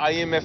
IMF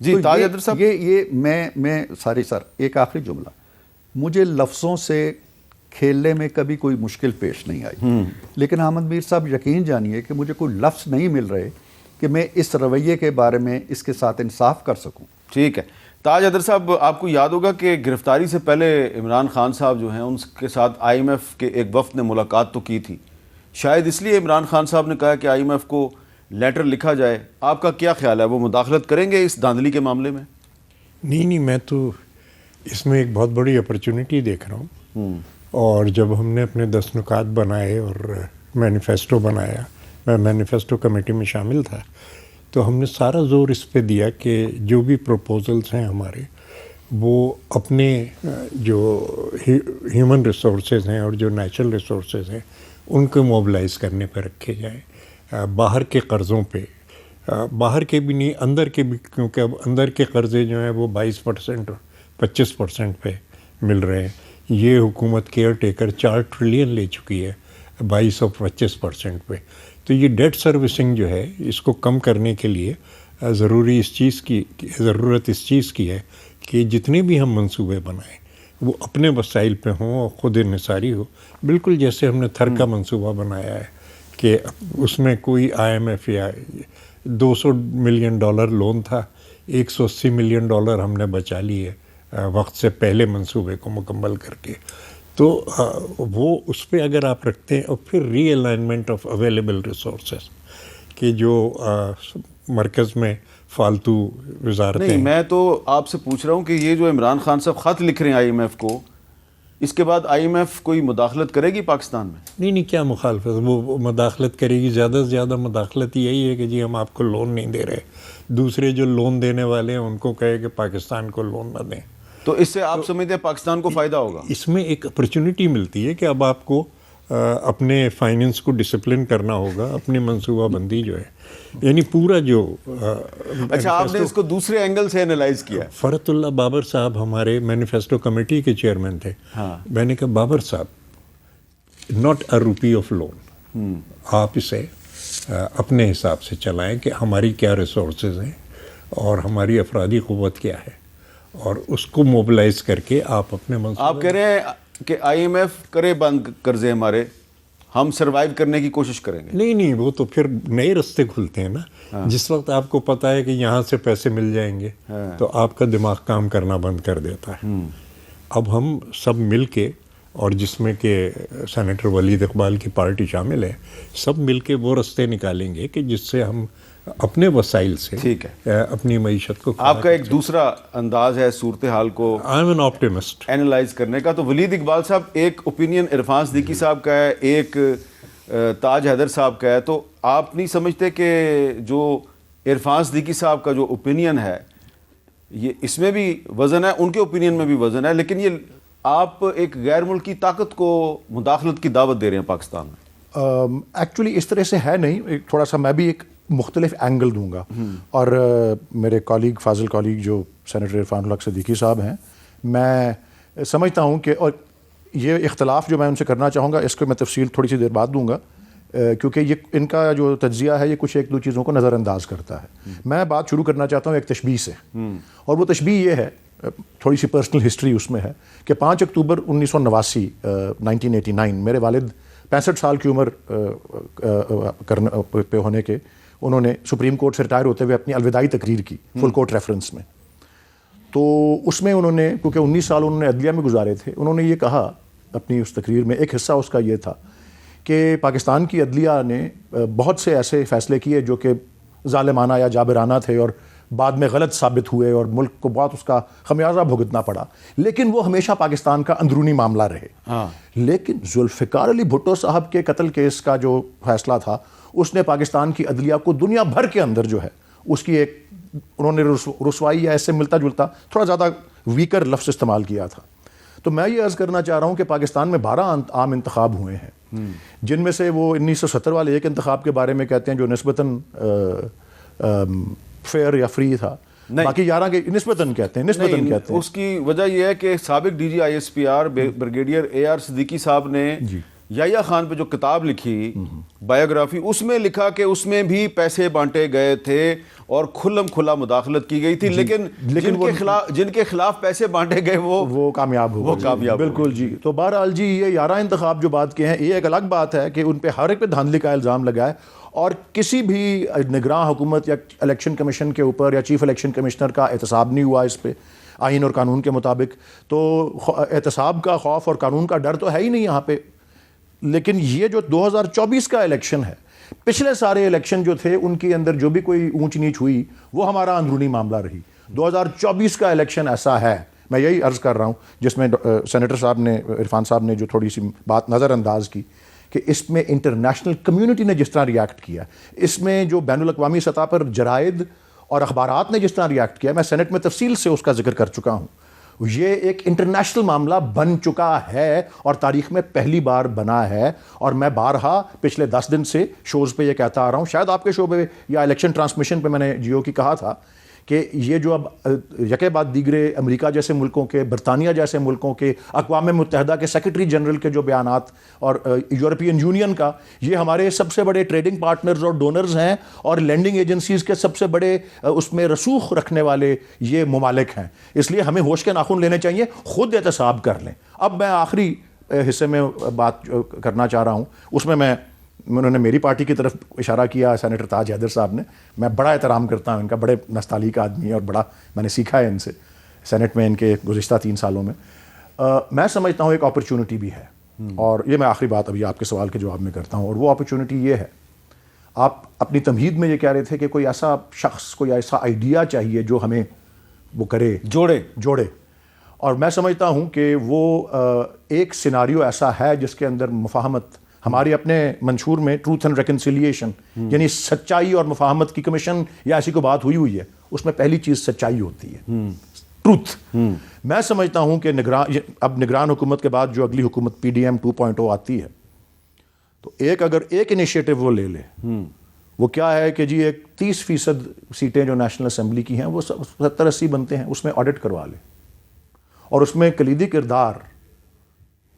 جی تاج حیدر صاحب، یہ میں ساری سر ایک آخری جملہ، مجھے لفظوں سے کھیلنے میں کبھی کوئی مشکل پیش نہیں آئی، لیکن احمد میر صاحب یقین جانیے کہ مجھے کوئی لفظ نہیں مل رہے کہ میں اس رویے کے بارے میں اس کے ساتھ انصاف کر سکوں. ٹھیک ہے. تاج حیدر صاحب، آپ کو یاد ہوگا کہ گرفتاری سے پہلے عمران خان صاحب جو ہیں ان کے ساتھ آئی ایم ایف کے ایک وفد نے ملاقات تو کی تھی. شاید اس لیے عمران خان صاحب نے کہا کہ آئی ایم ایف کو لیٹر لکھا جائے. آپ کا کیا خیال ہے، وہ مداخلت کریں گے اس دھاندلی کے معاملے میں؟ نہیں، میں تو اس میں ایک بہت بڑی اپرچونٹی دیکھ رہا ہوں. اور جب ہم نے اپنے 10 نکات بنائے اور مینیفیسٹو بنایا، میں مینیفیسٹو کمیٹی میں شامل تھا، تو ہم نے سارا زور اس پہ دیا کہ جو بھی پروپوزلز ہیں ہمارے، وہ اپنے جو ہیومن ریسورسز ہیں اور جو نیچرل ریسورسز ہیں ان کو موبلائز کرنے پہ رکھے جائیں. باہر کے قرضوں پہ، باہر کے بھی نہیں اندر کے بھی، کیونکہ اب اندر کے قرضے جو ہیں وہ 22% 25% پہ مل رہے ہیں. یہ حکومت کیئر ٹیکر 4 ٹریلین لے چکی ہے 22 اور 25% پہ. تو یہ ڈیٹ سروسنگ جو ہے اس کو کم کرنے کے لیے ضرورت اس چیز کی ہے کہ جتنے بھی ہم منصوبے بنائیں وہ اپنے وسائل پہ ہوں اور خود انحصاری ہو. بالکل جیسے ہم نے تھر کا منصوبہ بنایا ہے کہ اس میں کوئی آئی ایم ایف یا $200 ملین لون تھا، $180 ملین ہم نے بچا لیے وقت سے پہلے منصوبے کو مکمل کر کے. تو وہ اس پہ اگر آپ رکھتے ہیں، اور پھر ری الائنمنٹ آف اویلیبل ریسورسز کہ جو مرکز میں فالتو وزارتیں. نہیں، میں تو آپ سے پوچھ رہا ہوں کہ یہ جو عمران خان صاحب خط لکھ رہے ہیں آئی ایم ایف کو، اس کے بعد آئی ایم ایف کوئی مداخلت کرے گی پاکستان میں؟ نہیں، کیا مخالفت، وہ مداخلت کرے گی. زیادہ سے زیادہ مداخلت یہی ہے کہ جی ہم آپ کو لون نہیں دے رہے، دوسرے جو لون دینے والے ہیں ان کو کہے کہ پاکستان کو لون نہ دیں. تو اس سے آپ سمجھتے ہیں پاکستان کو فائدہ ہوگا؟ اس میں ایک اپرچونٹی ملتی ہے کہ اب آپ کو اپنے فائننس کو ڈسپلن کرنا ہوگا، اپنی منصوبہ بندی جو ہے، یعنی پورا جو اچھا، آپ نے اس کو دوسرے اینگل سے انالائز کیا. فرت اللہ بابر صاحب ہمارے مینیفیسٹو کمیٹی کے چیئرمین تھے. میں نے کہا بابر صاحب، not a rupee of loan, آپ اسے اپنے حساب سے چلائیں کہ ہماری کیا ریسورسز ہیں اور ہماری افرادی قوت کیا ہے، اور اس کو موبلائز کر کے آپ اپنے منصوبے. آپ کہہ رہے ہیں کہ آئی ایم ایف کرے بند قرضے ہمارے، ہم سروائیو کرنے کی کوشش کریں گے. نہیں، وہ تو پھر نئے راستے کھلتے ہیں نا. جس وقت آپ کو پتہ ہے کہ یہاں سے پیسے مل جائیں گے تو آپ کا دماغ کام کرنا بند کر دیتا ہے. اب ہم سب مل کے، اور جس میں کہ سینیٹر ولید اقبال کی پارٹی شامل ہے، سب مل کے وہ راستے نکالیں گے کہ جس سے ہم اپنے وسائل سے ٹھیک ہے اپنی معیشت کو. آپ کا ایک دوسرا انداز ہے صورتحال کو اینالائز کرنے کا. تو ولید اقبال صاحب، ایک اوپینین عرفان صدیقی صاحب کا ہے، ایک تاج حیدر صاحب کا ہے. تو آپ نہیں سمجھتے کہ جو عرفان صدیقی صاحب کا جو اوپینین ہے، یہ اس میں بھی وزن ہے، ان کے اوپینین میں بھی وزن ہے، لیکن یہ آپ ایک غیر ملکی طاقت کو مداخلت کی دعوت دے رہے ہیں پاکستان میں؟ ایکچولی اس طرح سے ہے نہیں. تھوڑا سا میں بھی ایک مختلف اینگل دوں گا، اور میرے کالیگ، فاضل کالیگ جو سینیٹر عرفان الحق صدیقی صاحب ہیں، میں سمجھتا ہوں کہ، اور یہ اختلاف جو میں ان سے کرنا چاہوں گا اس کو میں تفصیل تھوڑی سی دیر بعد دوں گا، کیونکہ یہ ان کا جو تجزیہ ہے یہ کچھ ایک دو چیزوں کو نظر انداز کرتا ہے. میں بات شروع کرنا چاہتا ہوں ایک تشبیہ سے، اور وہ تشبیہ یہ ہے، تھوڑی سی پرسنل ہسٹری اس میں ہے، کہ 5 اکتوبر 1989 1989 میرے والد 65 سال کی عمر پہ ہونے کے، انہوں نے سپریم کورٹ سے ریٹائر ہوتے ہوئے اپنی الوداعی تقریر کی فل کورٹ ریفرنس میں. تو اس میں انہوں نے، کیونکہ 19 سال انہوں نے عدلیہ میں گزارے تھے، انہوں نے یہ کہا اپنی اس تقریر میں، ایک حصہ اس کا یہ تھا کہ پاکستان کی عدلیہ نے بہت سے ایسے فیصلے کیے جو کہ ظالمانہ یا جابرانہ تھے اور بعد میں غلط ثابت ہوئے اور ملک کو بہت اس کا خمیازہ بھگتنا پڑا، لیکن وہ ہمیشہ پاکستان کا اندرونی معاملہ رہے. لیکن ذوالفقار علی بھٹو صاحب کے قتل کیس کا جو فیصلہ تھا، اس نے پاکستان کی عدلیہ کو دنیا بھر کے اندر جو ہے اس کی ایک، انہوں نے رسوائی یا ایسے ملتا جلتا تھوڑا زیادہ ویکر لفظ استعمال کیا تھا. تو میں یہ عرض کرنا چاہ رہا ہوں کہ پاکستان میں 12 عام انتخاب ہوئے ہیں، جن میں سے وہ 1970 والے ایک انتخاب کے بارے میں کہتے ہیں جو نسبتاً فیئر یا فری تھا، باقی 11 کے نسبتاً کہتے ہیں. اس کی وجہ یہ ہے کہ سابق D G I S P R brigadier A R Siddiqui صاحب نے یحییٰ خان پہ جو کتاب لکھی بایوگرافی، اس میں لکھا کہ اس میں بھی پیسے بانٹے گئے تھے اور کھلم کھلا مداخلت کی گئی تھی، لیکن جن کے خلاف پیسے بانٹے گئے وہ کامیاب ہو بالکل جی. تو بہرحال جی یہ 11 انتخاب جو بات کے ہیں، یہ ایک الگ بات ہے کہ ان پہ ہر ایک پہ دھاندلی کا الزام لگا ہے، اور کسی بھی نگراں حکومت یا الیکشن کمیشن کے اوپر یا چیف الیکشن کمشنر کا احتساب نہیں ہوا اس پہ آئین اور قانون کے مطابق. تو احتساب کا خوف اور قانون کا ڈر تو ہے ہی نہیں یہاں پہ. لیکن یہ جو 2024 کا الیکشن ہے، پچھلے سارے الیکشن جو تھے ان کے اندر جو بھی کوئی اونچ نیچ ہوئی وہ ہمارا اندرونی معاملہ رہی. 2024 کا الیکشن ایسا ہے، میں یہی عرض کر رہا ہوں، جس میں سینیٹر صاحب نے، عرفان صاحب نے جو تھوڑی سی بات نظر انداز کی کہ اس میں انٹرنیشنل کمیونٹی نے جس طرح ریاکٹ کیا، اس میں جو بین الاقوامی سطح پر جرائد اور اخبارات نے جس طرح ریاکٹ کیا، میں سینٹ میں تفصیل سے اس کا ذکر کر چکا ہوں. یہ ایک انٹرنیشنل معاملہ بن چکا ہے اور تاریخ میں پہلی بار بنا ہے. اور میں بارہا پچھلے 10 دن سے شوز پہ یہ کہتا آ رہا ہوں، شاید آپ کے شو پہ یا الیکشن ٹرانسمیشن پہ میں نے جیو کی کہا تھا کہ یہ جو اب یکے بعد دیگرے امریکہ جیسے ملکوں کے، برطانیہ جیسے ملکوں کے، اقوام متحدہ کے سیکرٹری جنرل کے جو بیانات اور یورپین یونین کا، یہ ہمارے سب سے بڑے ٹریڈنگ پارٹنرز اور ڈونرز ہیں اور لینڈنگ ایجنسیز کے سب سے بڑے اس میں رسوخ رکھنے والے یہ ممالک ہیں. اس لیے ہمیں ہوش کے ناخن لینے چاہیے، خود احتساب کر لیں. اب میں آخری حصے میں بات کرنا چاہ رہا ہوں، اس میں انہوں نے میری پارٹی کی طرف اشارہ کیا، سینیٹر تاج حیدر صاحب نے. میں بڑا احترام کرتا ہوں ان کا، بڑے نستعلیق آدمی ہے اور بڑا میں نے سیکھا ہے ان سے سینٹ میں ان کے گزشتہ 3 سالوں میں. میں سمجھتا ہوں ایک اپرچونٹی بھی ہے، اور یہ میں آخری بات ابھی آپ کے سوال کے جواب میں کرتا ہوں، اور وہ اپرچونٹی یہ ہے، آپ اپنی تمہید میں یہ کہہ رہے تھے کہ کوئی ایسا شخص، کوئی ایسا آئیڈیا چاہیے جو ہمیں وہ کرے، جوڑے. اور میں سمجھتا ہوں کہ وہ ایک سیناریو ایسا ہے جس کے اندر مفاہمت، ہمارے اپنے منشور میں ٹروتھ اینڈ ریکنسیلیشن یعنی سچائی اور مفاہمت کی کمیشن یا ایسی کوئی بات ہوئی ہے، اس میں پہلی چیز سچائی ہوتی ہے، ٹروتھ. میں سمجھتا ہوں کہ اب نگران حکومت کے بعد جو اگلی حکومت PDM 2.0 آتی ہے، تو اگر ایک انیشیٹو وہ لے لے، وہ کیا ہے کہ جی ایک 30% سیٹیں جو نیشنل اسمبلی کی ہیں وہ 70-80 بنتے ہیں، اس میں آڈٹ کروا لے، اور اس میں کلیدی کردار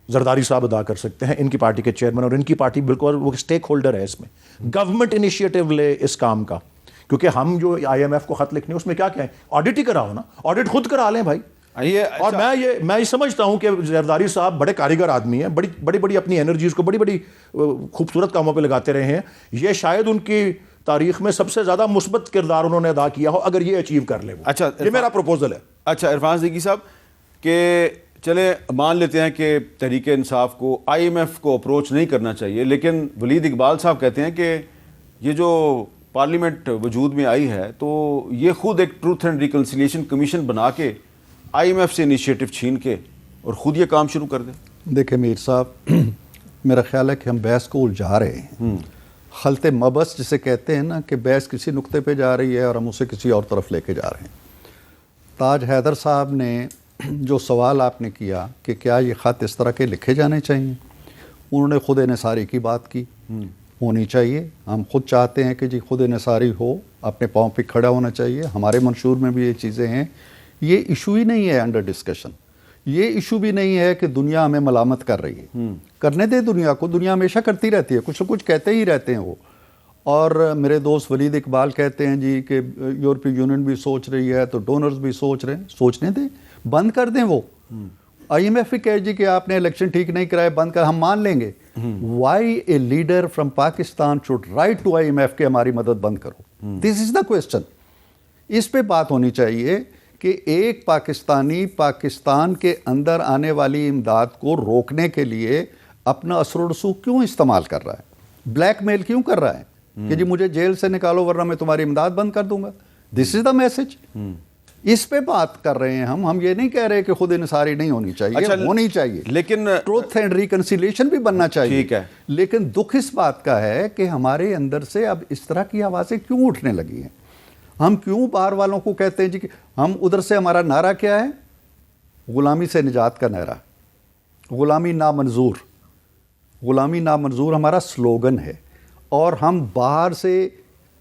زرداری صاحب ادا کر سکتے ہیں، ان کی پارٹی کے چیئرمین، اور ان کی پارٹی بالکل وہ اسٹیک ہولڈر ہے اس میں. گورنمنٹ انیشیٹو لے اس کام کا، کیونکہ ہم جو IMF کو خط لکھنے اس میں کیا کہیں، آڈٹ ہی کراؤ نا، آڈٹ خود کرا لیں بھائی. اور میں یہ سمجھتا ہوں کہ زرداری صاحب بڑے کاریگر آدمی ہیں، بڑی اپنی انرجیز کو بڑی خوبصورت کاموں پہ لگاتے رہے ہیں. یہ شاید ان کی تاریخ میں سب سے زیادہ مثبت کردار انہوں نے ادا کیا ہو اگر یہ اچیو کر لے. اچھا، یہ میرا پروپوزل ہے. اچھا عرفان صدیقی صاحب، کہ چلے مان لیتے ہیں کہ تحریک انصاف کو IMF کو اپروچ نہیں کرنا چاہیے، لیکن ولید اقبال صاحب کہتے ہیں کہ یہ جو پارلیمنٹ وجود میں آئی ہے تو یہ خود ایک ٹروتھ اینڈ ریکنسیلیشن کمیشن بنا کے IMF سے انیشیٹو چھین کے اور خود یہ کام شروع کر دیں. دیکھیں میر صاحب، میرا خیال ہے کہ ہم بحث کو الجھا رہے ہیں. خلط مبس جسے کہتے ہیں نا، کہ بحث کسی نقطے پہ جا رہی ہے اور ہم اسے کسی اور طرف لے کے جا رہے ہیں. تاج حیدر صاحب نے جو سوال آپ نے کیا کہ کیا یہ خط اس طرح کے لکھے جانے چاہیے، انہوں نے خود انحصاری کی بات کی. ہونی چاہیے، ہم خود چاہتے ہیں کہ جی خود انحصاری ہو، اپنے پاؤں پہ کھڑا ہونا چاہیے. ہمارے منشور میں بھی یہ چیزیں ہیں. یہ ایشو ہی نہیں ہے انڈر ڈسکشن. یہ ایشو بھی نہیں ہے کہ دنیا ہمیں ملامت کر رہی ہے. کرنے دے دنیا کو، دنیا ہمیشہ کرتی رہتی ہے، کچھ نہ کچھ کہتے ہی رہتے ہیں وہ. اور میرے دوست ولید اقبال کہتے ہیں جی کہ یورپی یونین بھی سوچ رہی ہے تو ڈونرز بھی سوچ رہے ہیں. سوچنے دیں، بند کر دیں. وہ IMF بھی کہے جی کہ آپ نے الیکشن ٹھیک نہیں کرائے، بند کر، ہم مان لیں گے. Why a leader from Pakistan should write to IMF کہ ہماری مدد بند کرو. دس از دا کوسچن. اس پہ بات ہونی چاہیے کہ ایک پاکستانی پاکستان کے اندر آنے والی امداد کو روکنے کے لیے اپنا اثر و رسوخ کیوں استعمال کر رہا ہے، بلیک میل کیوں کر رہا ہے کہ جی مجھے جیل سے نکالو ورنہ میں تمہاری امداد بند کر دوں گا. دس از دا میسج. اس پہ بات کر رہے ہیں ہم یہ نہیں کہہ رہے کہ خود انحصاری نہیں ہونی چاہیے، ہونی چاہیے، لیکن ٹروتھ اینڈ ریکنسیلیشن بھی بننا چاہیے. ٹھیک ہے، لیکن دکھ اس بات کا ہے کہ ہمارے اندر سے اب اس طرح کی آوازیں کیوں اٹھنے لگی ہیں. ہم کیوں باہر والوں کو کہتے ہیں جی کہ ہم ادھر سے، ہمارا نعرہ کیا ہے، غلامی سے نجات کا نعرہ، غلامی نامنظور. غلامی نامنظور ہمارا سلوگن ہے، اور ہم باہر سے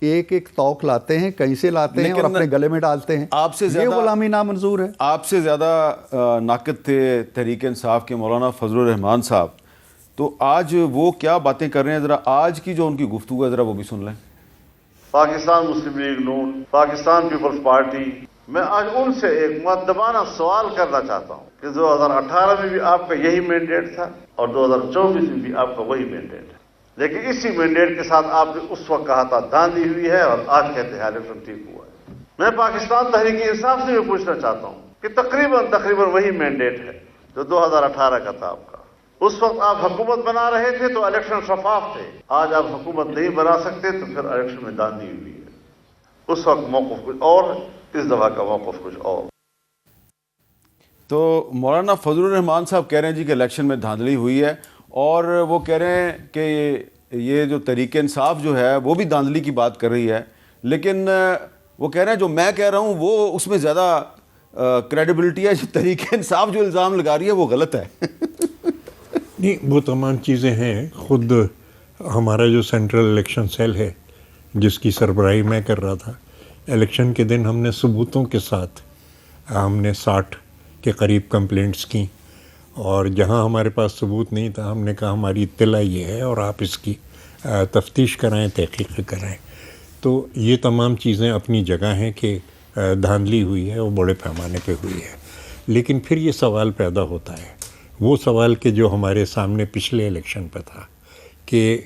ایک توق لاتے ہیں، کہیں سے لاتے ہیں اور اپنے گلے میں ڈالتے ہیں. آپ سے زیادہ یہ غلامی نامنظور ہے. آپ سے زیادہ ناقد تھے تحریک انصاف کے مولانا فضل الرحمان صاحب، تو آج وہ کیا باتیں کر رہے ہیں، ذرا آج کی جو ان کی گفتگو ہے ذرا وہ بھی سن لیں۔ پاکستان مسلم لیگ نون، پاکستان پیپلز پارٹی، میں آج ان سے ایک مؤدبانہ سوال کرنا چاہتا ہوں کہ 2018 میں بھی آپ کا یہی مینڈیٹ تھا اور 2024 میں بھی آپ کا وہی مینڈیٹ ہے، لیکن اسی مینڈیٹ کے ساتھ آپ نے اس وقت کہا تھا دھاندلی ہوئی ہے اور آج کہتے ہیں الیکشن ٹھیک ہوا ہے۔ میں پاکستان تحریک انصاف سے بھی پوچھنا چاہتا ہوں کہ تقریباً وہی مینڈیٹ ہے جو 2018 کا تھا آپ کا۔ اس وقت آپ حکومت بنا رہے تھے تو الیکشن شفاف تھے، آج آپ حکومت نہیں بنا سکتے تو پھر الیکشن میں دھاندلی ہوئی ہے۔ اس وقت موقف کچھ اور، اس دفعہ کا موقف کچھ اور۔ تو مولانا فضل الرحمان صاحب کہہ رہے ہیں جی کہ الیکشن میں دھاندلی ہوئی ہے، اور وہ کہہ رہے ہیں کہ یہ جو تحریک انصاف جو ہے وہ بھی دھاندلی کی بات کر رہی ہے، لیکن وہ کہہ رہے ہیں جو میں کہہ رہا ہوں وہ اس میں زیادہ کریڈیبلٹی ہے، جو تحریک انصاف جو الزام لگا رہی ہے وہ غلط ہے۔ نہیں، وہ تمام چیزیں ہیں۔ خود ہمارا جو سینٹرل الیکشن سیل ہے جس کی سربراہی میں کر رہا تھا، الیکشن کے دن ہم نے ثبوتوں کے ساتھ ہم نے 60 کے قریب کمپلینٹس کی، اور جہاں ہمارے پاس ثبوت نہیں تھا ہم نے کہا ہماری اطلاع یہ ہے اور آپ اس کی تفتیش کرائیں، تحقیق کرائیں۔ تو یہ تمام چیزیں اپنی جگہ ہیں کہ دھاندلی ہوئی ہے، وہ بڑے پیمانے پہ ہوئی ہے، لیکن پھر یہ سوال پیدا ہوتا ہے، وہ سوال کہ جو ہمارے سامنے پچھلے الیکشن پہ تھا کہ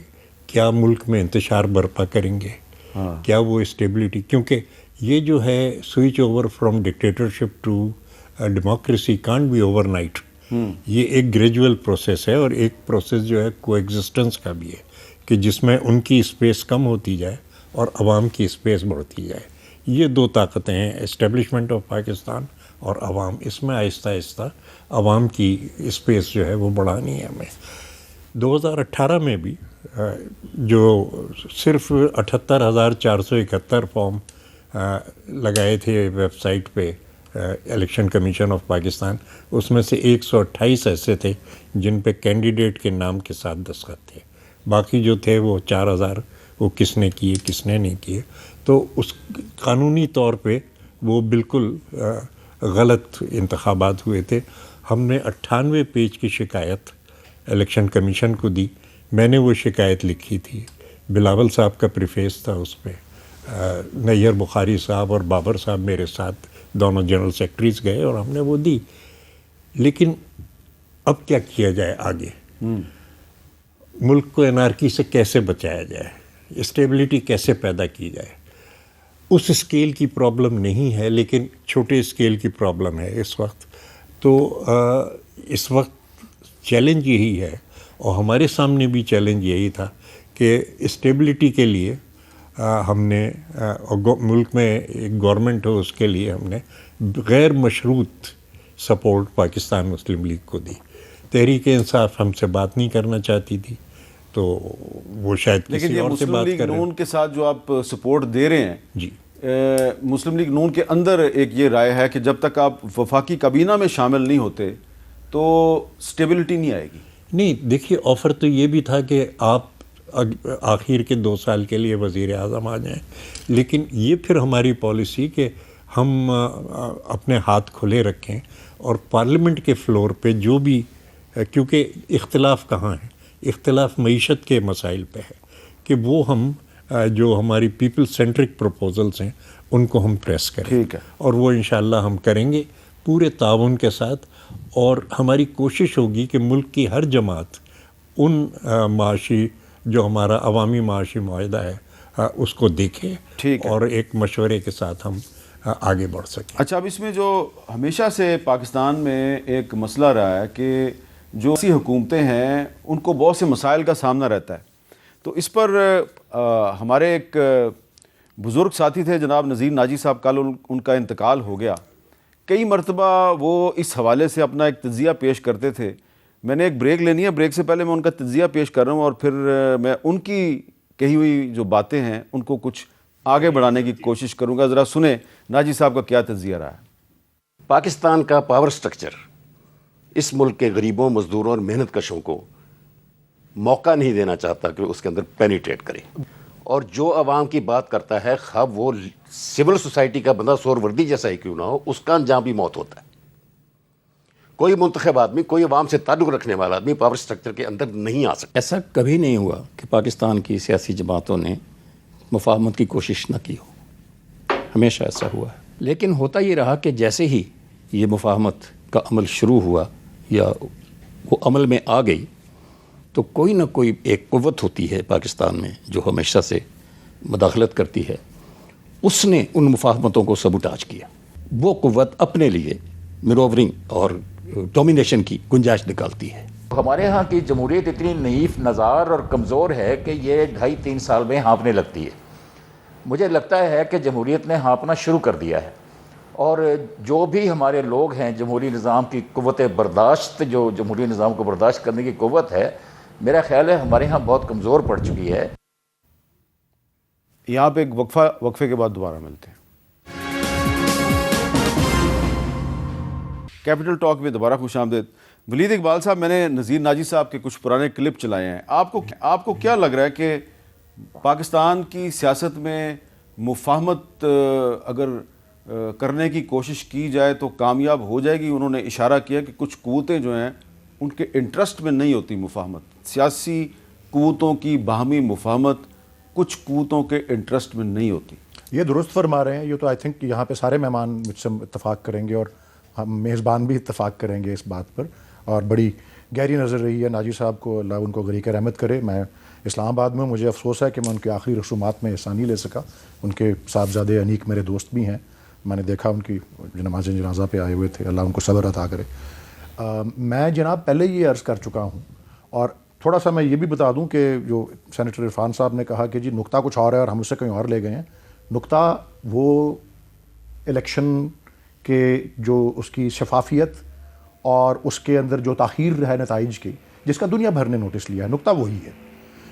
کیا ملک میں انتشار برپا کریں گے، کیا وہ اسٹیبلٹی، کیونکہ یہ جو ہے switch over from dictatorship to democracy can't be اوور نائٹ۔ یہ ایک گریجول پروسیس ہے، اور ایک پروسیس جو ہے کو ایگزسٹنس کا بھی ہے کہ جس میں ان کی اسپیس کم ہوتی جائے اور عوام کی اسپیس بڑھتی جائے۔ یہ دو طاقتیں ہیں، اسٹیبلشمنٹ آف پاکستان اور عوام، اس میں آہستہ آہستہ عوام کی اسپیس جو ہے وہ بڑھانی ہے ہمیں۔ 2018 میں بھی جو صرف 78,471 فارم لگائے تھے ویب سائٹ پہ الیکشن کمیشن آف پاکستان، اس میں سے 128 ایسے تھے جن پہ کینڈیڈیٹ کے نام کے ساتھ دستخط تھے، باقی جو تھے وہ 4,000 وہ کس نے کیے کس نے نہیں کیے۔ تو اس قانونی طور پہ وہ بالکل غلط انتخابات ہوئے تھے۔ ہم نے 98 پیج کی شکایت الیکشن کمیشن کو دی، میں نے وہ شکایت لکھی تھی، بلاول صاحب کا پریفیس تھا اس پہ، نیّر بخاری صاحب اور بابر صاحب میرے ساتھ دونوں جنرل سیکرٹریز گئے اور ہم نے وہ دی۔ لیکن اب کیا کیا جائے آگے؟ ملک کو انارکی سے کیسے بچایا جائے، اسٹیبلٹی کیسے پیدا کی جائے؟ اس اسکیل کی پرابلم نہیں ہے، لیکن چھوٹے اسکیل کی پرابلم ہے اس وقت۔ تو اس وقت چیلنج یہی ہے، اور ہمارے سامنے بھی چیلنج یہی تھا کہ اسٹیبلٹی کے لیے ہم نے ملک میں ایک گورنمنٹ ہو اس کے لیے ہم نے غیر مشروط سپورٹ پاکستان مسلم لیگ کو دی۔ تحریک انصاف ہم سے بات نہیں کرنا چاہتی تھی، تو وہ شاید لیکن کسی یہ اور سے مسلم بات لیگ کر رہے نون کے ساتھ جو آپ سپورٹ دے رہے ہیں، جی، مسلم لیگ نون کے اندر ایک یہ رائے ہے کہ جب تک آپ وفاقی کابینہ میں شامل نہیں ہوتے تو سٹیبلٹی نہیں آئے گی۔ نہیں، دیکھیے آفر تو یہ بھی تھا کہ آپ آخر کے 2 سال کے لیے وزیر اعظم آ جائیں، لیکن یہ پھر ہماری پالیسی کہ ہم اپنے ہاتھ کھلے رکھیں اور پارلیمنٹ کے فلور پہ جو بھی، کیونکہ اختلاف کہاں ہے، اختلاف معیشت کے مسائل پہ ہے، کہ وہ ہم جو ہماری پیپل سینٹرک پروپوزلز ہیں ان کو ہم پریس کریں، ٹھیک ہے، اور وہ انشاءاللہ ہم کریں گے پورے تعاون کے ساتھ۔ اور ہماری کوشش ہوگی کہ ملک کی ہر جماعت ان معاشی جو ہمارا عوامی معاشی معاہدہ ہے اس کو دیکھے، ٹھیک ہے، اور ایک مشورے کے ساتھ ہم آگے بڑھ سکیں۔ اچھا، اب اس میں جو ہمیشہ سے پاکستان میں ایک مسئلہ رہا ہے کہ جو ایسی حکومتیں ہیں ان کو بہت سے مسائل کا سامنا رہتا ہے، تو اس پر ہمارے ایک بزرگ ساتھی تھے جناب نذیر ناجی صاحب، کل ان کا انتقال ہو گیا۔ کئی مرتبہ وہ اس حوالے سے اپنا ایک تجزیہ پیش کرتے تھے۔ میں نے ایک بریک لینی ہے، بریک سے پہلے میں ان کا تجزیہ پیش کر رہا ہوں، اور پھر میں ان کی کہی ہوئی جو باتیں ہیں ان کو کچھ آگے بڑھانے کی کوشش کروں گا۔ ذرا سنیں ناجی صاحب کا کیا تجزیہ رہا ہے۔ پاکستان کا پاور سٹرکچر اس ملک کے غریبوں، مزدوروں اور محنت کشوں کو موقع نہیں دینا چاہتا کہ اس کے اندر پینیٹریٹ کرے، اور جو عوام کی بات کرتا ہے، خواہ وہ سول سوسائٹی کا بندہ سور وردی جیسا ہی کیوں نہ ہو، اس کا انجام بھی موت ہوتا ہے۔ کوئی منتخب آدمی، کوئی عوام سے تعلق رکھنے والا آدمی پاور سٹرکچر کے اندر نہیں آ سکتا. ایسا کبھی نہیں ہوا کہ پاکستان کی سیاسی جماعتوں نے مفاہمت کی کوشش نہ کی ہو، ہمیشہ ایسا ہوا ہے. لیکن ہوتا یہ رہا کہ جیسے ہی یہ مفاہمت کا عمل شروع ہوا یا وہ عمل میں آ گئی تو کوئی نہ کوئی ایک قوت ہوتی ہے پاکستان میں جو ہمیشہ سے مداخلت کرتی ہے، اس نے ان مفاہمتوں کو سبوٹاج کیا. وہ قوت اپنے لیے مینوورنگ اور ڈومینیشن کی گنجائش نکالتی ہے. ہمارے ہاں کی جمہوریت اتنی نحیف نظار اور کمزور ہے کہ یہ 2.5-3 سال میں ہانپنے لگتی ہے. مجھے لگتا ہے کہ جمہوریت نے ہانپنا شروع کر دیا ہے، اور جو بھی ہمارے لوگ ہیں جمہوری نظام کی قوت برداشت، جو جمہوری نظام کو برداشت کرنے کی قوت ہے، میرا خیال ہے ہمارے ہاں بہت کمزور پڑ چکی ہے. یہاں پہ ایک وقفے کے بعد دوبارہ ملتے ہیں. کیپٹل ٹاک میں دوبارہ خوش آمدید. ولید اقبال صاحب، میں نے نذیر ناجی صاحب کے کچھ پرانے کلپ چلائے ہیں. آپ کو کیا لگ رہا ہے کہ پاکستان کی سیاست میں مفاہمت اگر کرنے کی کوشش کی جائے تو کامیاب ہو جائے گی؟ انہوں نے اشارہ کیا کہ کچھ قوتیں جو ہیں ان کے انٹرسٹ میں نہیں ہوتی مفاہمت. سیاسی قوتوں کی باہمی مفاہمت کچھ قوتوں کے انٹرسٹ میں نہیں ہوتی. یہ درست فرما رہے ہیں. یہ تو آئی تھنک یہاں پہ سارے مہمان مجھ سے اتفاق کریں گے، اور ہم میزبان بھی اتفاق کریں گے اس بات پر. اور بڑی گہری نظر رہی ہے ناجی صاحب کو، اللہ ان کو غریق رحمت کرے. میں اسلام آباد میں، مجھے افسوس ہے کہ میں ان کے آخری رسومات میں حصہ نہیں لے سکا. ان کے صاحبزادے انیک میرے دوست بھی ہیں، میں نے دیکھا ان کی نماز جنازہ پہ آئے ہوئے تھے. اللہ ان کو صبر عطا کرے. میں جناب پہلے یہ عرض کر چکا ہوں، اور تھوڑا سا میں یہ بھی بتا دوں کہ جو سینیٹر عرفان صاحب نے کہا کہ جی نقطہ کچھ اور ہے اور ہم اسے کہیں اور لے گئے ہیں. نقطہ وہ الیکشن کہ جو اس کی شفافیت اور اس کے اندر جو تاخیر ہے نتائج کی، جس کا دنیا بھر نے نوٹس لیا ہے، نقطہ وہی ہے.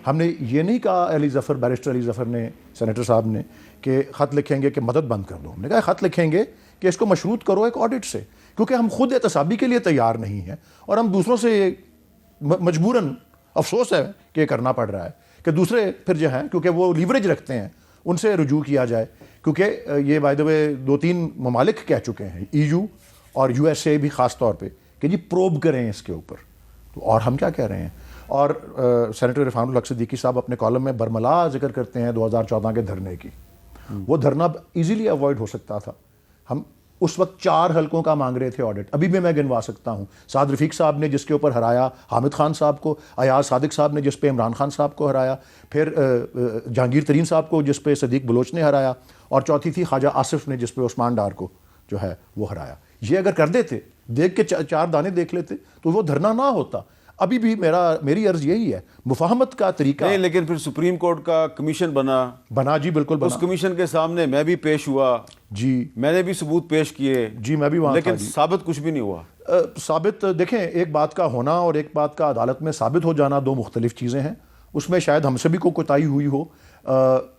ہم نے یہ نہیں کہا بیرسٹر علی ظفر نے، سینیٹر صاحب نے، کہ خط لکھیں گے کہ مدد بند کر دو. ہم نے کہا خط لکھیں گے کہ اس کو مشروط کرو ایک آڈٹ سے، کیونکہ ہم خود احتسابی کے لیے تیار نہیں ہیں، اور ہم دوسروں سے مجبوراً، افسوس ہے کہ یہ کرنا پڑ رہا ہے کہ دوسرے پھر جو ہیں کیونکہ وہ لیوریج رکھتے ہیں، ان سے رجوع کیا جائے. کیونکہ یہ بائی دا وے 2-3 ممالک کہہ چکے ہیں، EU اور USA بھی خاص طور پہ، کہ جی پروب کریں اس کے اوپر. تو اور ہم کیا کہہ رہے ہیں؟ اور سینیٹر عرفان الحق صدیقی صاحب اپنے کالم میں برملا ذکر کرتے ہیں 2014 کے دھرنے کی. وہ دھرنا ایزیلی اوائڈ ہو سکتا تھا. ہم اس وقت 4 حلقوں کا مانگ رہے تھے آڈٹ. ابھی بھی میں گنوا سکتا ہوں. سعد رفیق صاحب نے جس کے اوپر ہرایا حامد خان صاحب کو، ایاز صادق صاحب نے جس پہ عمران خان صاحب کو ہرایا، پھر جہانگیر ترین صاحب کو جس پہ صدیق بلوچ نے ہرایا، اور چوتھی تھی خواجہ آصف نے جس پہ عثمان ڈار کو جو ہے وہ ہرایا. یہ اگر کر دیتے، دیکھ کے 4 دانے دیکھ لیتے، تو وہ دھرنا نہ ہوتا. ابھی بھی میری عرض یہی ہے، مفاہمت کا طریقہ نہیں. لیکن پھر سپریم کورٹ کا کمیشن بنا. جی بالکل بنا. اس کمیشن کے سامنے میں بھی پیش ہوا، جی میں نے بھی ثبوت پیش کیے، جی میں بھی وہاں لیکن ثابت کچھ بھی نہیں ہوا. ثابت دیکھیں، ایک بات کا ہونا اور ایک بات کا عدالت میں ثابت ہو جانا 2 مختلف چیزیں ہیں. اس میں شاید ہم سے بھی کوئی کوتاہی ہوئی ہو.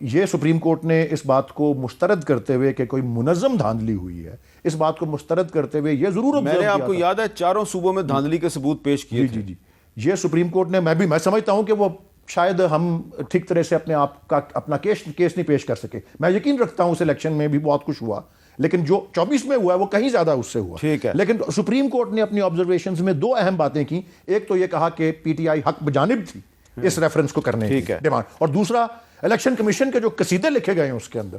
یہ سپریم کورٹ نے اس بات کو مسترد کرتے ہوئے کہ کوئی منظم دھاندلی ہوئی ہے، اس بات کو مسترد کرتے ہوئے یہ ضرور میں نے آپ کو یاد ہے 4 صوبوں میں دھاندلی کے ثبوت پیش کیے تھے. جی یہ سپریم کورٹ نے، میں سمجھتا ہوں کہ وہ شاید ہم ٹھیک طرح سے اپنا کیس نہیں پیش کر سکے. میں یقین رکھتا ہوں اس الیکشن میں بھی بہت کچھ ہوا، لیکن جو 24 میں ہوا ہے وہ کہیں زیادہ اس سے ہوا. ٹھیک ہے. لیکن سپریم کورٹ نے اپنی آبزرویشنز میں 2 اہم باتیں کی. ایک تو یہ کہا کہ PTI حق بجانب تھی اس ریفرنس کو کرنے کی ڈیمانڈ، اور دوسرا الیکشن کمیشن کے جو قصیدے لکھے گئے ہیں اس کے اندر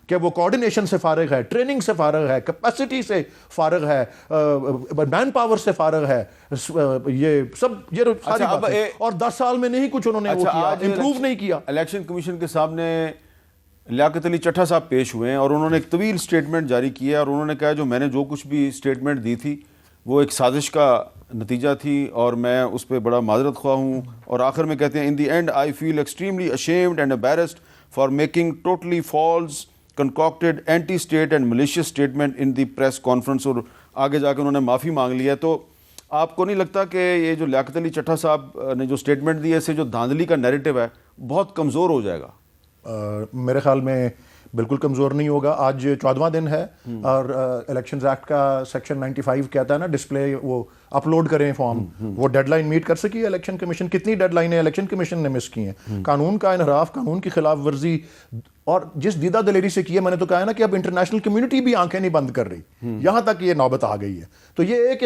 کہ وہ کوارڈینیشن سے فارغ ہے، ٹریننگ سے فارغ ہے، کیپیسٹی سے فارغ ہے، مین پاور سے فارغ ہے، یہ سب یہ ساری باتیں. اور 10 سال میں نہیں کچھ انہوں نے وہ کیا، امپروو نہیں کیا. الیکشن کمیشن کے سامنے لیاقت علی چٹھا صاحب پیش ہوئے ہیں اور انہوں نے ایک طویل سٹیٹمنٹ جاری کی ہے، اور انہوں نے کہا جو میں نے جو کچھ بھی سٹیٹمنٹ دی تھی وہ ایک سازش کا نتیجہ تھی اور میں اس پہ بڑا معذرت خواہ ہوں. اور آخر میں کہتے ہیں in the end I feel extremely ashamed and embarrassed for making totally false concocted anti-state and malicious statement in the press conference. اور آگے جا کے انہوں نے معافی مانگ لی ہے. تو آپ کو نہیں لگتا کہ یہ جو لیاقت علی چٹھا صاحب نے جو سٹیٹمنٹ دی ہے اس سے جو دھاندلی کا نیریٹو ہے بہت کمزور ہو جائے گا؟ میرے خیال میں بالکل کمزور نہیں ہوگا. آج 14واں دن ہے اور الیکشنز ایکٹ کا سیکشن 95 کہتا ہے نا ڈسپلے وہ اپلوڈ کریں فارم, وہ ڈیڈ لائن میٹ کر سکی ہے الیکشن کمیشن. کتنی ڈیڈ لائنیں الیکشن کمیشن نے مس کی ہیں. قانون کا انحراف, قانون کی خلاف ورزی, اور جس دیدہ دلیری سے کی ہے, میں نے تو کہا ہے نا کہ اب انٹرنیشنل کمیونٹی بھی آنکھیں نہیں بند کر رہی, یہاں تک یہ نوبت آ گئی ہے. تو یہ ایک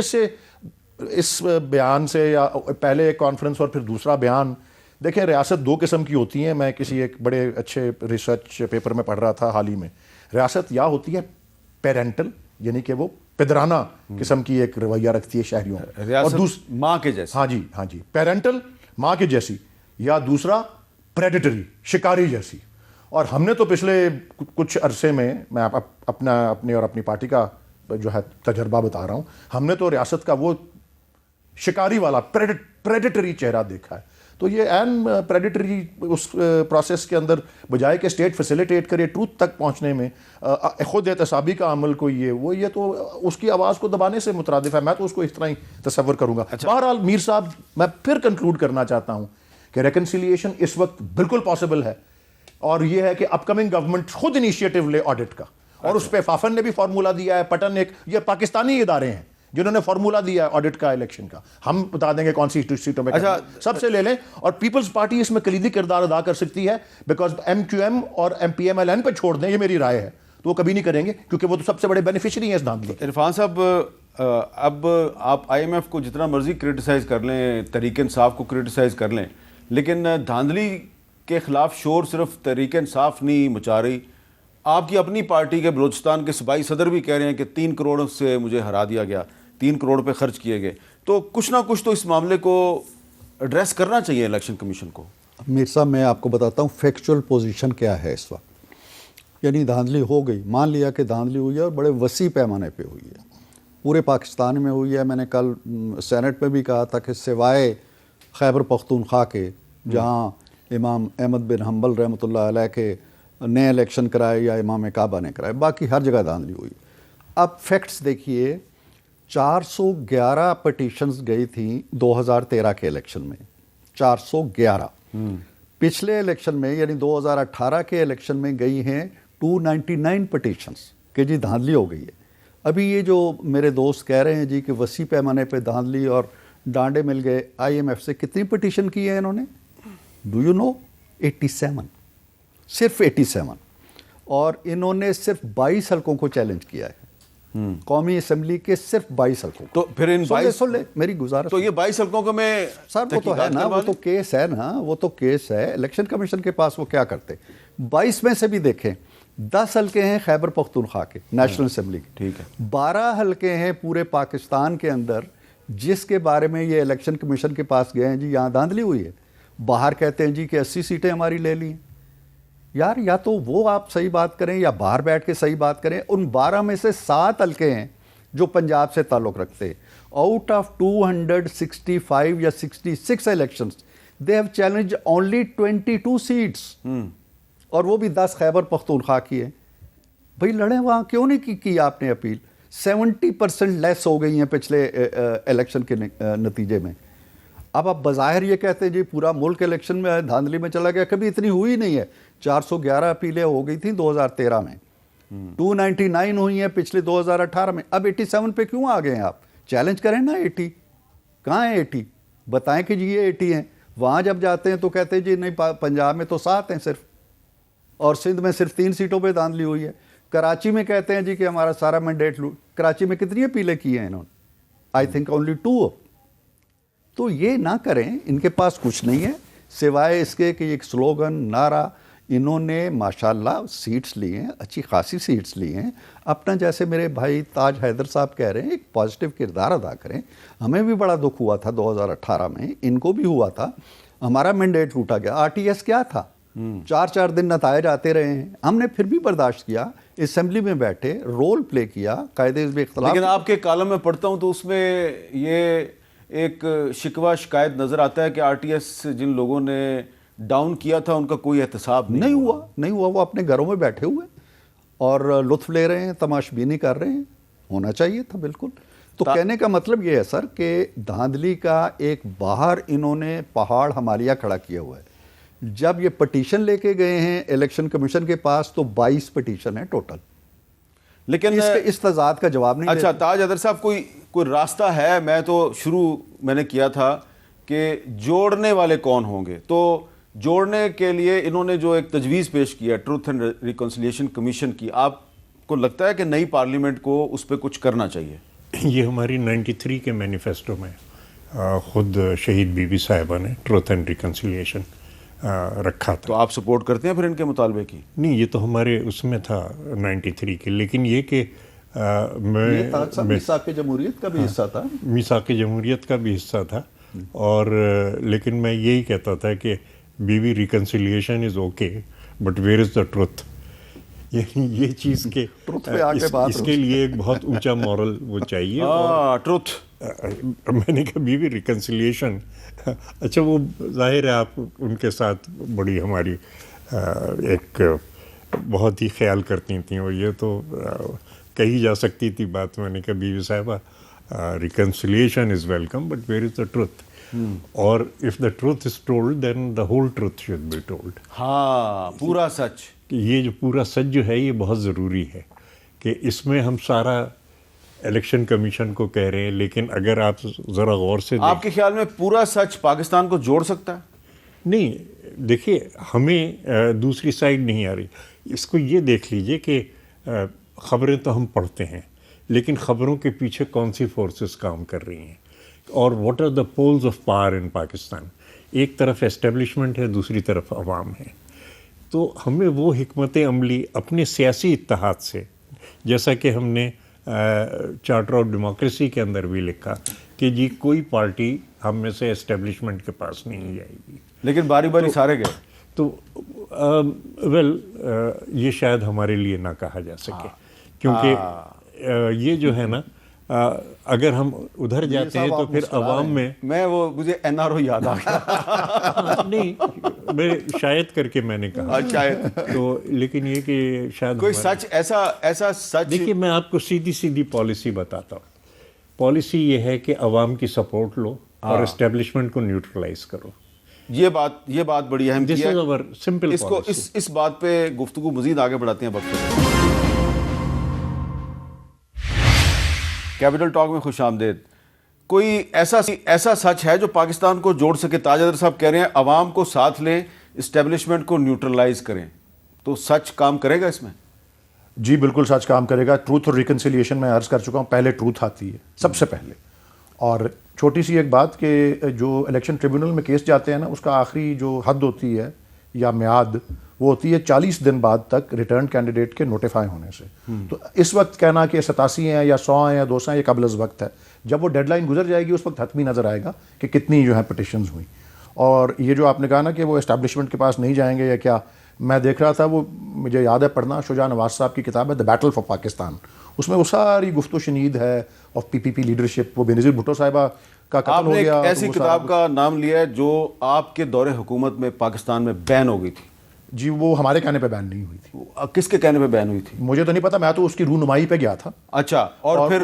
اس بیان سے, یا پہلے ایک کانفرنس اور پھر دوسرا بیان, دیکھیں ریاست دو قسم کی ہوتی ہیں. میں کسی ایک بڑے اچھے ریسرچ پیپر میں پڑھ رہا تھا حال ہی میں. ریاست یا ہوتی ہے پیرنٹل, یعنی کہ وہ پدرانہ قسم کی ایک رویہ رکھتی ہے شہریوں, ریاست ماں کے جیسے. ہاں جی پیرنٹل, ماں کے جیسی, یا دوسرا پریڈیٹری, شکاری جیسی. اور ہم نے تو پچھلے کچھ عرصے میں اپنی اور اپنی پارٹی کا جو ہے تجربہ بتا رہا ہوں, ہم نے تو ریاست کا وہ شکاری والا پریڈیٹری چہرہ دیکھا ہے. تو یہ این پریڈیٹری اس پروسیس کے اندر, بجائے کہ اسٹیٹ فیسیلیٹیٹ کرے ٹروتھ تک پہنچنے میں, خود احتسابی کا عمل کوئی یہ تو اس کی آواز کو دبانے سے مترادف ہے. میں تو اس کو اس طرح ہی تصور کروں گا. بہرحال میر صاحب, میں پھر کنکلوڈ کرنا چاہتا ہوں کہ ریکنسیلیشن اس وقت بالکل پاسبل ہے, اور یہ ہے کہ اپ کمنگ گورنمنٹ خود انیشیٹو لے آڈٹ کا. اور اس پہ فافن نے بھی فارمولا دیا ہے, پٹن ایک, یہ پاکستانی ادارے ہیں جنہوں نے فارمولا دیا ہے آڈٹ کا الیکشن کا. ہم بتا دیں گے کون سی سیٹوں میں سب سے لے لیں. اور پیپلز پارٹی اس میں کلیدی کردار ادا کر سکتی ہے, بیکاز ایم کیو ایم اور M P M L N پہ چھوڑ دیں, یہ میری رائے ہے, تو وہ کبھی نہیں کریں گے کیونکہ وہ تو سب سے بڑے بینیفیشری ہیں اس دھاندلی. عرفان صاحب, اب آپ آئی ایم ایف کو جتنا مرضی کرٹیسائز کر لیں, تحریک انصاف کو کرٹیسائز کر لیں, لیکن دھاندلی کے خلاف شور صرف تحریک انصاف نہیں مچا رہی. آپ کی اپنی پارٹی کے بلوچستان کے صوبائی صدر بھی کہہ رہے ہیں کہ 3 کروڑ سے مجھے ہرا دیا گیا, 3 کروڑ پہ خرچ کیے گئے. تو کچھ نہ کچھ تو اس معاملے کو ایڈریس کرنا چاہیے الیکشن کمیشن کو. میر صاحب, میں آپ کو بتاتا ہوں فیکچول پوزیشن کیا ہے اس وقت. یعنی دھاندلی ہو گئی, مان لیا کہ دھاندلی ہوئی ہے اور بڑے وسیع پیمانے پہ ہوئی ہے, پورے پاکستان میں ہوئی ہے. میں نے کل سینٹ میں بھی کہا تھا کہ سوائے خیبر پختونخوا کے, جہاں امام احمد بن حنبل رحمۃ اللہ علیہ کے نئے الیکشن کرائے یا امام کعبہ نے کرائے, باقی ہر جگہ دھاندلی ہوئی. اب فیکٹس دیکھیے, 411 پٹیشنز گئی تھیں 2013 کے الیکشن میں, 411. پچھلے الیکشن میں یعنی 2018 کے الیکشن میں گئی ہیں 299 پٹیشنز کہ جی دھاندلی ہو گئی ہے. ابھی یہ جو میرے دوست کہہ رہے ہیں جی کہ وسیع پیمانے پہ دھاندلی اور ڈانڈے مل گئے, آئی ایم ایف سے کتنی پٹیشن کی ہے انہوں نے؟ Do you know? 87, صرف 87. اور انہوں نے صرف 22 حلقوں کو چیلنج کیا ہے, قومی اسمبلی کے صرف 22 حلقوں. تو پھر ان 22 سن لے میری گزارش. تو یہ 22 حلقوں کو میں سر وہ تو ہے نا, وہ تو کیس ہے نا, وہ تو کیس ہے. الیکشن کمیشن کے پاس وہ کیا کرتے. 22 میں سے بھی دیکھیں 10 حلقے ہیں خیبر پختونخوا کے نیشنل اسمبلی کے, ٹھیک ہے, 12 حلقے ہیں پورے پاکستان کے اندر جس کے بارے میں یہ الیکشن کمیشن کے پاس گئے ہیں جی یہاں دھاندلی ہوئی ہے. باہر کہتے ہیں جی کہ 80 سیٹیں ہماری لے لی ہیں. یار یا تو وہ آپ صحیح بات کریں یا باہر بیٹھ کے صحیح بات کریں. ان 12 میں سے 7 حلقے ہیں جو پنجاب سے تعلق رکھتے. آؤٹ آف 265 یا 66 elections they have challenged only 22 seats, اور وہ بھی 10 خیبر پختونخوا کی ہے. بھائی لڑیں وہاں, کیوں نہیں کی آپ نے اپیل؟ 70% لیس ہو گئی ہیں پچھلے الیکشن کے نتیجے میں. اب آپ بظاہر یہ کہتے ہیں جی پورا ملک الیکشن میں دھاندلی میں چلا گیا, کبھی اتنی ہوئی نہیں ہے. 411 اپیلیں ہو گئی تھیں 2013 میں, 299 ہوئی ہیں پچھلے 2018 میں. اب 87 پہ کیوں آ گئے ہیں آپ؟ چیلنج کریں نا 80. کہاں ہیں 80؟ بتائیں کہ جی یہ 80 ہیں. وہاں جب جاتے ہیں تو کہتے ہیں جی نہیں پنجاب میں تو 7 ہیں صرف, اور سندھ میں صرف 3 سیٹوں پہ دھاندلی ہوئی ہے. کراچی میں کہتے ہیں جی کہ ہمارا سارا مینڈیٹ لوٹ. کراچی میں کتنی اپیلیں کی ہیں انہوں نے؟ I think only 2. تو یہ نہ کریں, ان کے پاس کچھ نہیں ہے سوائے اس کے کہ ایک سلوگن, نعرہ. انہوں نے ماشاءاللہ سیٹس لی ہیں, اچھی خاصی سیٹس لی ہیں. اپنا جیسے میرے بھائی تاج حیدر صاحب کہہ رہے ہیں ایک پازیٹیو کردار ادا کریں. ہمیں بھی بڑا دکھ ہوا تھا 2018 میں, ان کو بھی ہوا تھا, ہمارا مینڈیٹ لوٹا گیا. آر ٹی ایس کیا تھا, 4 دن نتائج آتے رہے ہیں, ہم نے پھر بھی برداشت کیا, اسمبلی میں بیٹھے, رول پلے کیا, قاعدے میں اختلاف. لیکن آپ کے کالم میں پڑھتا ہوں تو اس میں یہ ایک شکوہ شکایت نظر آتا ہے کہ آر ٹی ایس جن لوگوں نے ڈاؤن کیا تھا ان کا کوئی احتساب نہیں ہوا. وہ اپنے گھروں میں بیٹھے ہوئے اور لطف لے رہے ہیں, تماش بینی کر رہے ہیں. ہونا چاہیے تھا بالکل. تو کہنے کا مطلب یہ ہے سر کہ دھاندلی کا ایک باہر انہوں نے پہاڑ ہمالیہ کھڑا کیا ہوا ہے. جب یہ پٹیشن لے کے گئے ہیں الیکشن کمیشن کے پاس تو 22 پٹیشن ہے ٹوٹل، لیکن اس تضاد کا جواب نہیں اچھا تاج حیدر صاحب کوئی راستہ ہے؟ میں تو شروع میں نے کیا تھا کہ جوڑنے والے کون ہوں گے، تو جوڑنے کے لیے انہوں نے جو ایک تجویز پیش کیا ٹروتھ اینڈ ریکنسیلیشن کمیشن کی، آپ کو لگتا ہے کہ نئی پارلیمنٹ کو اس پہ کچھ کرنا چاہیے؟ یہ ہماری 93 کے مینیفیسٹو میں خود شہید بی بی صاحبہ نے ٹروتھ اینڈ ریکنسیلیشن رکھا تھا. تو آپ سپورٹ کرتے ہیں پھر ان کے مطالبے کی؟ نہیں، یہ تو ہمارے اس میں تھا 93 کے، لیکن یہ کہ میثاق جمہوریت کا بھی حصہ تھا، میثاق جمہوریت کا بھی حصہ تھا، اور لیکن میں یہی کہتا تھا کہ بی بی reconciliation is okay but where is the truth. یہ چیز کہ اس کے لیے ایک بہت اونچا مورل وہ چاہیے. ٹروتھ میں نے کہا بی بی ریکنسیلیشن، اچھا وہ ظاہر ہے آپ ان کے ساتھ بڑی ہماری ایک بہت ہی خیال کرتی تھیں، اور یہ تو کہی جا سکتی تھی بات. میں نے کہا بی بی صاحبہ reconciliation is welcome but where is the truth, اور if the truth is told then the whole truth should be told. ہاں، پورا سچ. یہ جو پورا سچ جو ہے یہ بہت ضروری ہے کہ اس میں ہم سارا الیکشن کمیشن کو کہہ رہے ہیں، لیکن اگر آپ ذرا غور سے آپ کے خیال میں پورا سچ پاکستان کو جوڑ سکتا ہے؟ نہیں، دیکھیے ہمیں دوسری سائڈ نہیں آ رہی. اس کو یہ دیکھ لیجئے کہ خبریں تو ہم پڑھتے ہیں، لیکن خبروں کے پیچھے کون سی فورسز کام کر رہی ہیں، اور what are the poles of power in Pakistan. ایک طرف اسٹیبلشمنٹ ہے، دوسری طرف عوام ہے. تو ہمیں وہ حکمت عملی اپنے سیاسی اتحاد سے، جیسا کہ ہم نے چارٹر آف ڈیموکریسی کے اندر بھی لکھا کہ جی کوئی پارٹی ہم میں سے اسٹیبلشمنٹ کے پاس نہیں جائے گی، لیکن باری باری سارے گئے. تو یہ شاید ہمارے لیے نہ کہا جا سکے، کیونکہ یہ جو ہے نا اگر ہم ادھر جاتے ہیں تو پھر عوام میں وہ مجھے این آر او یاد آ گیا. نہیں، میں شاید کر کے میں نے کہا شاید تو، لیکن یہ کہ شاید کوئی سچ ایسا سچ. دیکھیے میں آپ کو سیدھی پالیسی بتاتا ہوں. پالیسی یہ ہے کہ عوام کی سپورٹ لو اور اسٹیبلشمنٹ کو نیوٹرلائز کرو. یہ بات بڑی اہم ہے. سمپل اس کو اس بات پہ گفتگو مزید آگے بڑھاتے ہیں وقت. کیپٹل ٹاک میں خوش آمدید. کوئی ایسا سچ ہے جو پاکستان کو جوڑ سکے؟ تاج حیدر صاحب کہہ رہے ہیں عوام کو ساتھ لیں، اسٹیبلشمنٹ کو نیوٹرلائز کریں، تو سچ کام کرے گا اس میں؟ جی بالکل سچ کام کرے گا. ٹروتھ اور ریکنسیلیشن میں عرض کر چکا ہوں، پہلے ٹروتھ آتی ہے سب سے پہلے. اور چھوٹی سی ایک بات کہ جو الیکشن ٹریبیونل میں کیس جاتے ہیں نا، اس کا آخری جو حد ہوتی ہے یا میعاد وہ ہوتی ہے 40 دن بعد تک ریٹرن کینڈیڈیٹ کے نوٹیفائی ہونے سے. تو اس وقت کہنا کہ 87 ہیں یا 100 ہیں یا 200 ہیں یہ قبل از وقت ہے. جب وہ ڈیڈ لائن گزر جائے گی اس وقت حتمی نظر آئے گا کہ کتنی جو ہیں پٹیشنز ہوئیں. اور یہ جو آپ نے کہا نا کہ وہ اسٹیبلشمنٹ کے پاس نہیں جائیں گے یا کیا، میں دیکھ رہا تھا، وہ مجھے یاد ہے پڑھنا، شجاع نواز صاحب کی کتاب ہے دا بیٹل فار پاکستان. اس میں وہ ساری گفت و شنید ہے of P P P leadership. وہ بینظیر بھٹو صاحبہ کا قتل ہو گیا. آپ نے ایسی کتاب کا نام لیا ہے جو آپ کے دور حکومت میں پاکستان میں بین ہو گئی تھی؟ جی وہ ہمارے کہنے پہ بین نہیں ہوئی تھی. کس کے کہنے پہ بین ہوئی تھی؟ مجھے تو نہیں پتا، میں تو اس کی رونمائی پہ گیا تھا. اچھا. اور پھر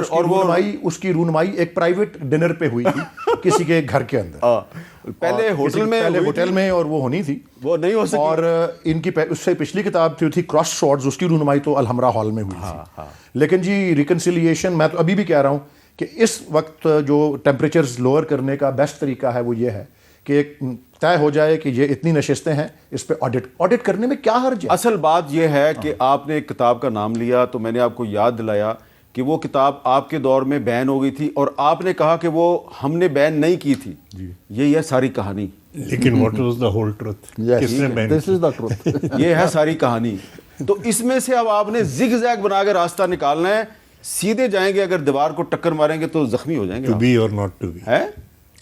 اس کی رونمائی ایک پرائیویٹ ڈنر پہ ہوئی تھی کسی کے گھر کے اندر. پہلے ہوٹل میں اور وہ ہونی تھی، وہ نہیں ہو سکی. اور ان کی اس سے پچھلی کتاب تھی کراس سورڈز، اس کی رونمائی تو الحمرا ہال میں ہوئی تھی. لیکن جی ریکنسیلیشن میں تو ابھی بھی کہہ رہا ہوں کہ اس وقت جو ٹیمپریچرز لوور کرنے کا بیسٹ طریقہ ہے وہ یہ ہے کہ ایک طے ہو جائے کہ یہ اتنی نشستیں ہیں، اس پہ آڈٹ کرنے میں کیا حرج ہے. اصل بات یہ ہے کہ آپ نے ایک کتاب کا نام لیا تو میں نے آپ کو یاد دلایا کہ وہ کتاب آپ کے دور میں بین ہو گئی تھی، اور آپ نے کہا کہ وہ ہم نے بین نہیں کی تھی. یہی ہے ساری کہانی. لیکن what was the whole truth? کس نے بین؟ دس از دا ٹروتھ. یہ ہے ساری کہانی. تو اس میں سے اب آپ نے زگ زیگ بنا کے راستہ نکالنا ہے. سیدھے جائیں گے، اگر دیوار کو ٹکر ماریں گے تو زخمی ہو جائیں گے. ٹو بی اور ناٹ ٹو بی ہے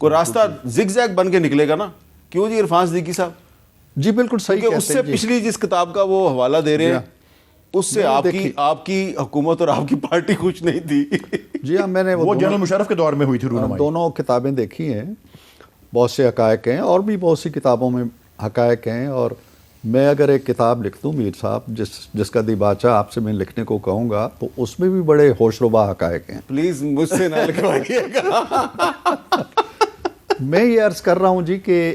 کوئی راستہ زگ زیگ بن کے نکلے گا نا. کیوں جی عرفان صدیقی صاحب؟ جی بالکل صحیح کہتے ہیں. اس سے پچھلی جس کتاب کا وہ حوالہ دے رہے ہیں اس سے آپ کی حکومت اور آپ کی پارٹی خوش نہیں تھی. جی ہاں، میں نے وہ جنرل مشرف کے دور میں ہوئی تھی رونمائی. دونوں کتابیں دیکھی ہیں، بہت سے حقائق ہیں اور بھی بہت سی کتابوں میں حقائق ہیں. اور میں اگر ایک کتاب لکھ دوں میر صاحب جس کا دیباچہ آپ سے میں لکھنے کو کہوں گا تو اس میں بھی بڑے ہوش ربا حقائق ہیں. پلیز مجھ سے نہ لکھوائیے گا. میں یہ عرض کر رہا ہوں جی کہ